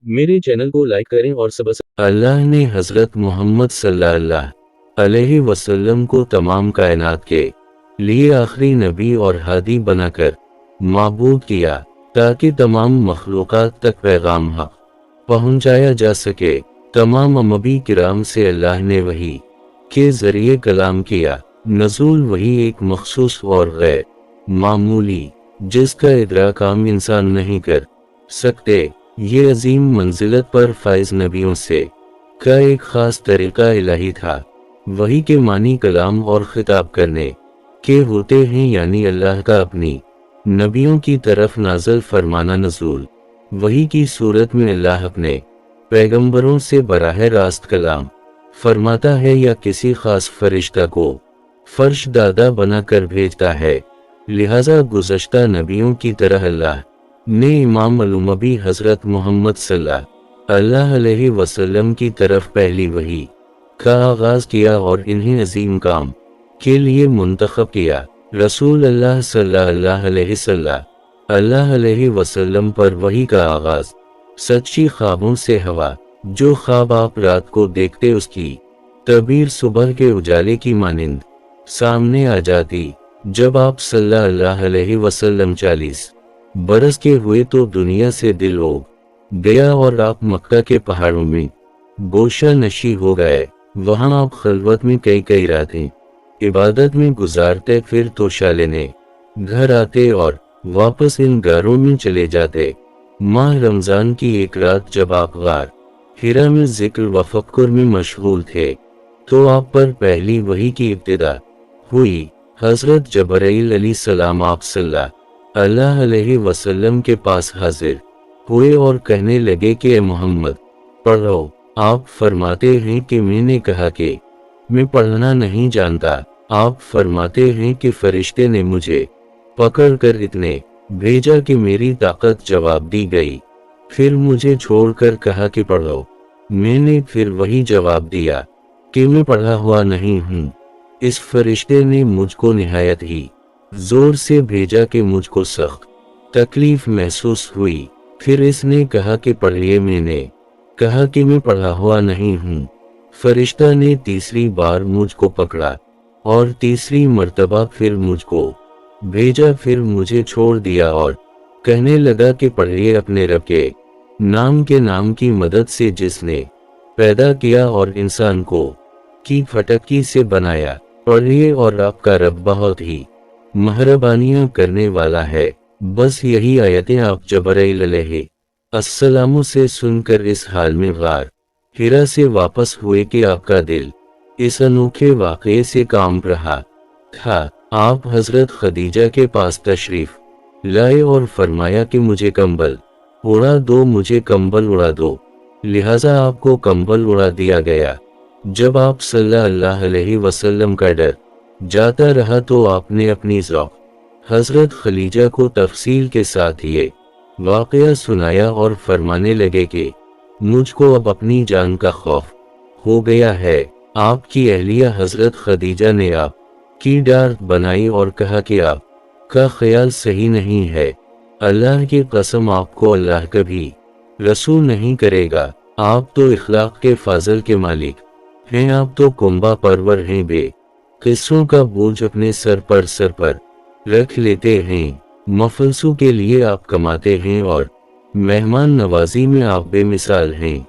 मेरे चैनल को लाइक करें और सब्सक्राइब। अल्लाह ने हज़रत मोहम्मद सल्लल्लाहु अलैहि वसल्लम को तमाम कायनात के लिए आखिरी नबी और हादी बनाकर माबूद किया ताकि तमाम मखलूक़ात तक पैगाम हक़ पहुँचाया जा सके। तमाम अम्बिया किराम से अल्लाह ने वही के ज़रिए कलाम किया। नज़ूल वही एक मखसूस और गैर मामूली जिसका इदराक आम इंसान नहीं कर सकते। ये अजीम मंजिलत पर फाइज नबियों से का एक ख़ास तरीक़ा इलाही था। वही के मानी कलाम और ख़िताब करने के होते हैं, यानी अल्लाह का अपनी नबियों की तरफ नाज़िल फरमाना। नज़ूल वही की सूरत में अल्लाह अपने पैगंबरों से बराह रास्त कलाम फरमाता है या किसी ख़ास फरिश्ता को फर्श दादा बनाकर भेजता है। लिहाजा गुज़श्ता नबियों की तरह अल्लाह ने इमाम अल-उम्मी हज़रत मोहम्मद सल्लल्लाहु अलैहि वसल्लम की तरफ पहली वही का आगाज़ किया और इन्हें अजीम काम के लिए मुंतखब किया। रसूल अल्लाह सल्लल्लाहु अलैहि वसल्लम पर वही का आगाज़ सच्ची ख्वाबों से हवा जो ख्वाब आप रात को देखते उसकी तबीर सुबह के उजाले की मानिंद सामने आ जाती। जब आप सल्लल्लाहु अलैहि वसल्लम 40 बरस के हुए तो दुनिया से दिल उब गया और आप मक्का के पहाड़ों में गोशा नशी हो गए। वहां आप खलवत में कई रातें इबादत में गुजारते, फिर तोशा लेने घर आते और वापस इन गारों में चले जाते। माह रमज़ान की एक रात जब आप गार हिरा में जिक्र व फ़क्र में मशगूल थे तो आप पर पहली वही की इब्तिदा हुई। हज़रत जबराइल अलैहिस्सलाम आप सल्लल्लाहु अलैहि वसल्लम के पास हाजिर हुए और कहने लगे कि ए मोहम्मद पढ़ो। आप फरमाते हैं कि मैंने कहा कि मैं पढ़ना नहीं जानता। आप फरमाते हैं कि फरिश्ते ने मुझे पकड़ कर इतने भेजा कि मेरी ताकत जवाब दी गई। फिर मुझे छोड़कर कहा कि पढ़ो। मैंने फिर वही जवाब दिया कि मैं पढ़ा हुआ नहीं हूँ। इस फरिश्ते ने मुझको निहायत ही जोर से भेजा कि मुझको सख्त तकलीफ महसूस हुई। फिर इसने कहा कि पढ़िए। मैंने कहा कि मैं पढ़ा हुआ नहीं हूँ। फरिश्ता ने तीसरी बार मुझको पकड़ा और तीसरी मर्तबा फिर मुझको भेजा। फिर मुझे छोड़ दिया और कहने लगा कि पढ़िए अपने रब के नाम की मदद से जिसने पैदा किया और इंसान को की फटकी से बनाया। पढ़िए और आपका रब बहुत ही मेहरबानियां करने वाला है। बस यही आयतें आप जबराइल अलैहिस्सलाम से सुनकर इस हाल में गार हिरा से वापस हुए कि आपका दिल इस अनोखे वाक़ये से काम रहा था। आप हज़रत खदीजा के पास तशरीफ लाए और फरमाया कि मुझे कंबल उड़ा दो, मुझे कंबल उड़ा दो। लिहाजा आपको कंबल उड़ा दिया गया। जब आप सल्लल्लाहु अलैहि वसल्लम का डर जाता रहा तो आपने अपनी ज़ौक़ हज़रत खदीजा को तफसील के साथ ये वाक़या सुनाया और फरमाने लगे कि मुझको अब अपनी जान का खौफ हो गया है। आपकी अहलिया हज़रत खदीजा ने आप की डांट बनाई और कहा कि आप का ख्याल सही नहीं है। अल्लाह की कसम आपको अल्लाह कभी रसूल नहीं करेगा। आप तो इखलाक के फाजल के मालिक हैं। आप तो कुंबा परवर हैं। किस्सों का बोझ अपने सर पर रख लेते हैं। मफलसू के लिए आप कमाते हैं और मेहमान नवाजी में आप बेमिसाल हैं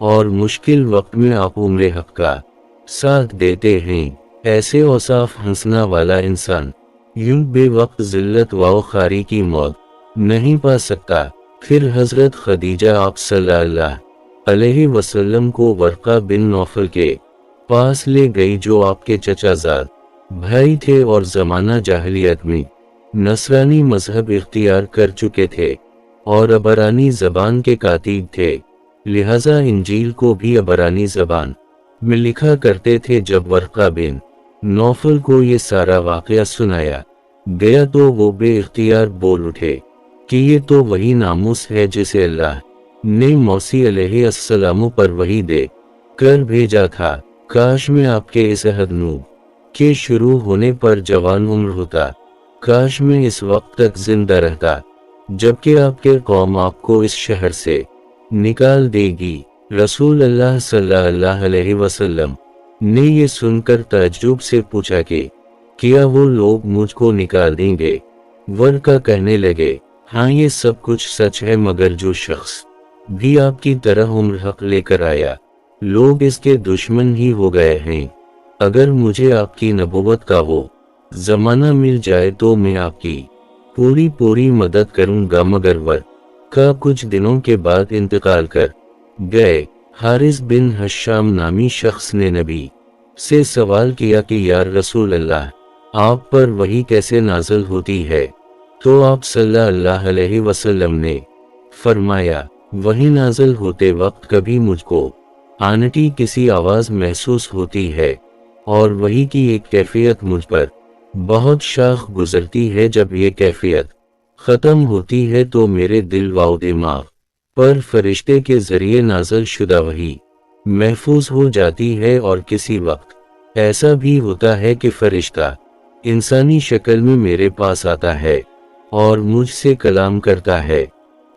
और मुश्किल वक्त में आप उम्र हक का साथ देते हैं। ऐसे औसाफ हंसना वाला इंसान यूं बेवक्त जिल्लत व खारी की मौत नहीं पा सकता। फिर हज़रत खदीजा आप सल्लल्लाहु अलैहि वसल्लम को वर्का बिन नौफल के पास ले गई जो आपके चचाजाद भाई थे और ज़माना जाहिलियत में नसरानी मजहब इख्तियार कर चुके थे और अबरानी ज़बान के कातिब थे। लिहाजा इंजील को भी अबरानी ज़बान में लिखा करते थे। जब वर्का बिन नौफल को ये सारा वाक़या सुनाया गया तो वो बेइख्तियार बोल उठे कि ये तो वही नामुस है जिसे अल्लाह ने मौसी अलैहिस्सलाम पर वही दे कर भेजा था। काश में आपके इस अहद नूब के शुरू होने पर जवान उम्र होता। काश में इस वक्त तक जिंदा रहता जबकि आपके कौम आपको इस शहर से निकाल देगी। रसूल अल्लाह सल्लल्लाहु अलैहि वसल्लम ने ये सुनकर ताज्जुब से पूछा कि क्या वो लोग मुझको निकाल देंगे? वर्का कहने लगे, हाँ ये सब कुछ सच है, मगर जो शख्स भी आपकी तरह उम्र हक लेकर आया, लोग इसके दुश्मन ही हो गए हैं। अगर मुझे आपकी नबुव्वत का वो जमाना मिल जाए तो मैं आपकी पूरी मदद करूंगा, मगर वर का कुछ दिनों के बाद इंतकाल कर गए। हारिस बिन हशाम नामी शख्स ने नबी से सवाल किया कि यार रसूल अल्लाह, आप पर वही कैसे नाज़िल होती है? तो आप सल्लल्लाहु अलैहि वसल्लम ने फरमाया, वही नाज़िल होते वक्त कभी मुझको आनटी किसी आवाज़ महसूस होती है और वही की एक कैफियत मुझ पर बहुत शाख गुजरती है। जब ये कैफियत ख़त्म होती है तो मेरे दिल व दिमाग पर फरिश्ते के ज़रिए नाज़िल शुदा वही महफूज हो जाती है। और किसी वक्त ऐसा भी होता है कि फरिश्ता इंसानी शक्ल में मेरे पास आता है और मुझसे कलाम करता है,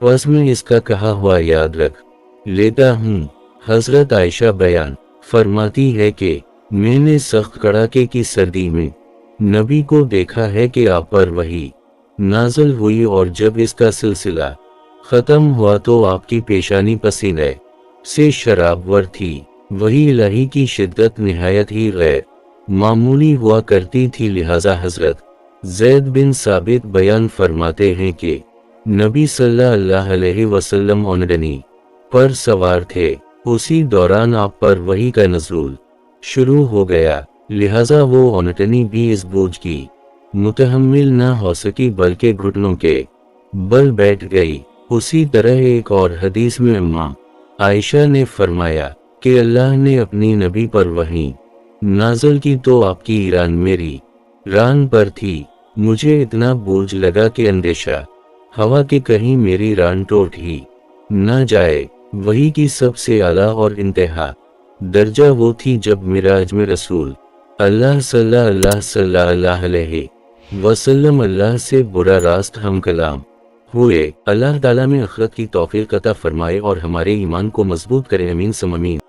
बस मैं इसका कहा हुआ याद रख लेता हूँ। हजरत आयशा बयान फरमाती है कि मैंने सख्त कड़ाके की सर्दी में नबी को देखा है कि आप पर वही नाज़िल हुई और जब इसका सिलसिला ख़त्म हुआ तो आपकी पेशानी पसीने से शराबवर थी। वही इलाही की शिद्दत निहायत ही गैर मामूली हुआ करती थी। लिहाजा हजरत ज़ैद बिन साबित बयान फरमाते हैं कि नबी सल्लल्लाहु अलैहि वसल्लम ओनडनी पर सवार थे, उसी दौरान आप पर वही का नज़ूल शुरू हो गया। लिहाजा वो ओनटनी भी इस बोझ की मुतहम्मिल न हो सकी बल्कि घुटनों के बल बैठ गई। उसी तरह एक और हदीस में अम्मा आयशा ने फरमाया कि अल्लाह ने अपनी नबी पर वही नाज़िल की तो आपकी ईरान मेरी रान पर थी। मुझे इतना बोझ लगा कि अंदेशा हवा के कहीं मेरी रान टूट ही न जाए। वही की सबसे आला और इंतहा दर्जा वो थी जब मिराज में रसूल अल्लाह सल्लल्लाहु अलैहि वसल्लम अल्लाह से बुरा रास्त हम कलाम हुए। अल्लाह ताला में आखिरत की तौफीक अता फरमाए और हमारे ईमान को मजबूत करे। अमीन सम अमीन।